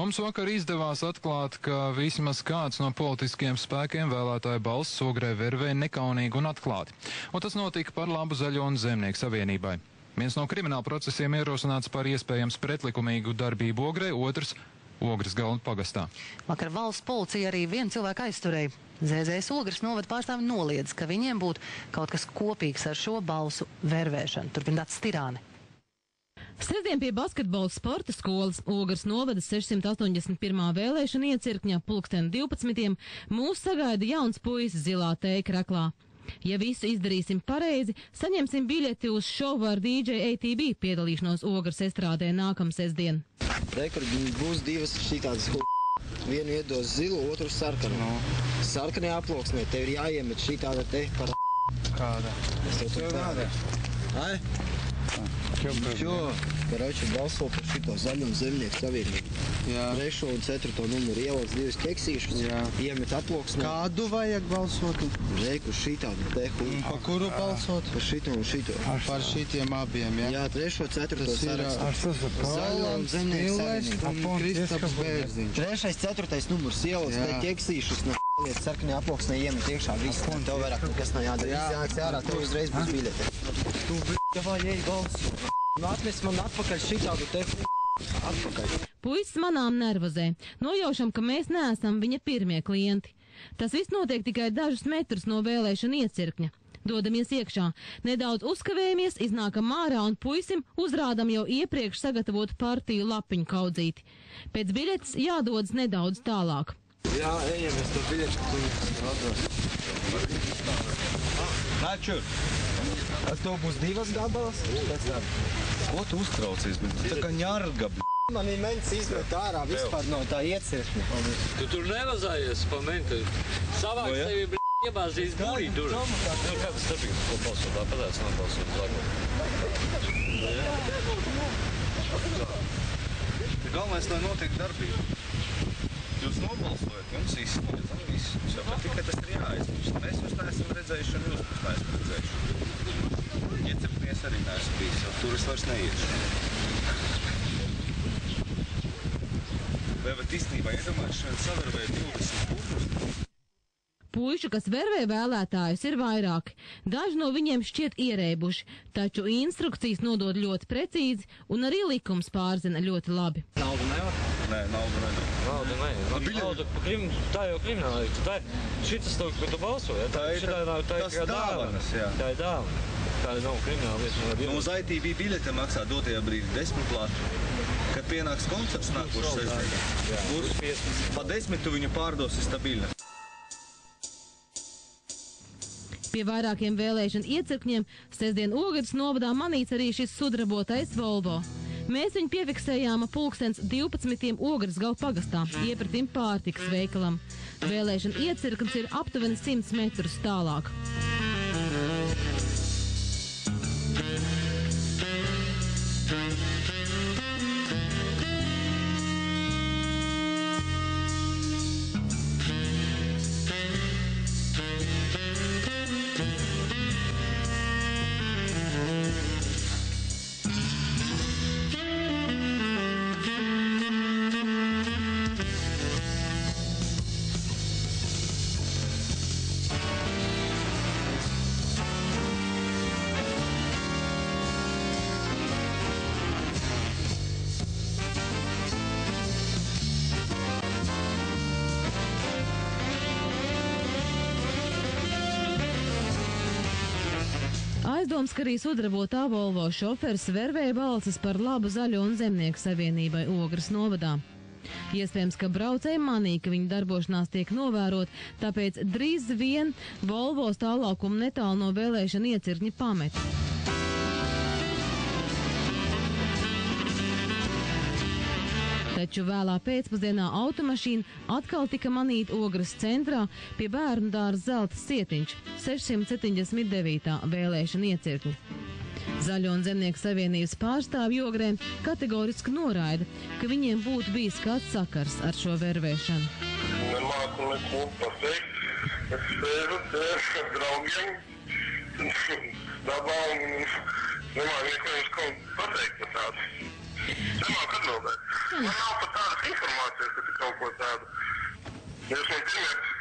Mums vakar izdevās atklāt, ka vismaz kāds no politiskiem spēkiem vēlētāju balss Ogrē vervēja nekaunīgi un atklāti. Un tas notika par labu Zaļo un Zemnieku savienībai. Viens no krimināla procesiem ierosināts par iespējams pretlikumīgu darbību Ogrē, otrs Ogres galdu pagastā. Vakar valsts policija arī vienu cilvēku aizturēja. ZZS Ogres novada pārstāvi noliedz, ka viņiem būtu kaut kas kopīgs ar šo balsu vervēšanu. Turpina Dats Stirāne. Sestdien pie basketbola sporta skolas Ogres novada 681. vēlēšana iecirkņā 12. mūs sagaida jauns puisis zilā teika kraklā. Ja visu izdarīsim pareizi, saņemsim biļeti uz šovu ar DJ ATB piedalīšanos Ogres estrādē nākamsestdien. Rekur būs divas šitādas vienu iedos zilu, otru sarkanu. Sarkanajā aploksnē tev ir jāiemet šitāda te par Kāda? Es tev tur tādu. Ai? Čo? Karoči balso par šito Zaļo un Zemnieku savienību. 3. un 4. numuru ieliec divas keksīšus, iemet aploksnē. Kādu vajag balsot? Reku šitādu tehu. Pa kuru balsot? Par šito un šito. Par šitiem abiem, jā? Jā, 3. 4. sarakstu. Zaļo un Zemnieku savienību. Un Kristaps Bērziņš. 3. 4. numurs ieliec te keksīšus no liet sarkanajā aploksnē iemet iekšā viss. Tev vairāk nekas nav jādara. Viss jānāks ārā, tev uzreiz būs biļete. Tu vai ej balsu. Atnes man atpakaļ šitādu te atpakaļ. Puisis manām nervozē. Nojaušam, ka mēs neesam viņa pirmie klienti. Tas viss notiek tikai dažus metrus no vēlēšana iecirkņa. Dodamies iekšā. Nedaudz uzkavējamies, iznākam ārā un puisim uzrādam jau iepriekš sagatavotu partiju lapiņu kaudzīti. Pēc biļetes jādodas nedaudz tālāk. Jā, ejam, es to biļešu, tu atdos. Načur! To būs divas gabalas? Ko tu uztraucies? Tā kā ņarga, Man ir mens izmet ārā vispār no tā iecirkņa. Tu tur nevazājies pa menti. Savāk tevi, iebāzīs burī tur. Kāds starpības, ko balsot? Tā patēc man balsot Zaļo. Galvenais, lai notiek darbība. Jūs nobalsojat, jums izsniedzam visu. Bet tikai tas ir jāaizmirst. Mēs jūs neesam redzējuši un jūs mums neesam redzējuši. Iecirknies arī neesam bijis, jo tur es vairs neiešu. Bet īstenībā iedomājuši šeit sadarvēja 20 pušus. Puišu, kas vervē vēlētājus, ir vairāki. Daži no viņiem šķiet ierēbuši, taču instrukcijas nodod ļoti precīzi un arī likums pārzina ļoti labi. Naudu nevar? Nē, naudu nevar. Naudu tā jau krimināla. Šitas tev, ko tu balsoji, tā ir dāvanas, jā. Tā ir dāvana. Tā nav krimināla lieta. Uz ITV biļete maksā dotajā brīdī 10 latu. Kad pienāks koncerts nākošais sestdien, pa 10 tu viņu pārdosi stabiļi. Pie vairākiem vēlēšana iecirkņiem sestdien Ogres novadā manīts arī šis sudrabotais Volvo. Mēs viņu piefiksējām 12. Ogres galu pagastā, iepratim pārtikas veikalam. Vēlēšana iecirknis ir aptuveni 100 metrus tālāk. Aizdoms, ka arī sudrabotā Volvo šoferis vervēja balsis par labu Zaļo un Zemnieku savienībai Ogres novadā. Iespējams, ka braucēji manīja, ka viņa darbošanās tiek novērot, tāpēc drīz vien Volvo stāvlaukumu netālu no vēlēšana iecirkņa pamet. Taču vēlā pēcpusdienā automašīna atkal tika manīta Ogres centrā pie bērnu dārza Zelta Sietiņš 679. vēlēšana iecirkņa. Zaļo un Zemnieku savienības pārstāvji Ogrē kategoriski noraida, ka viņiem būtu bijis kāds sakars ar šo vervēšanu. Nemāku neko pateikt. Es sēžu te ar draugiem dabā un nemāku neko jums kaut pateikt par tādu. Zemā, kad nobeidz? Man nav pat tādas informācijas, ka tu kaut ko tādu. Jūs man pirmie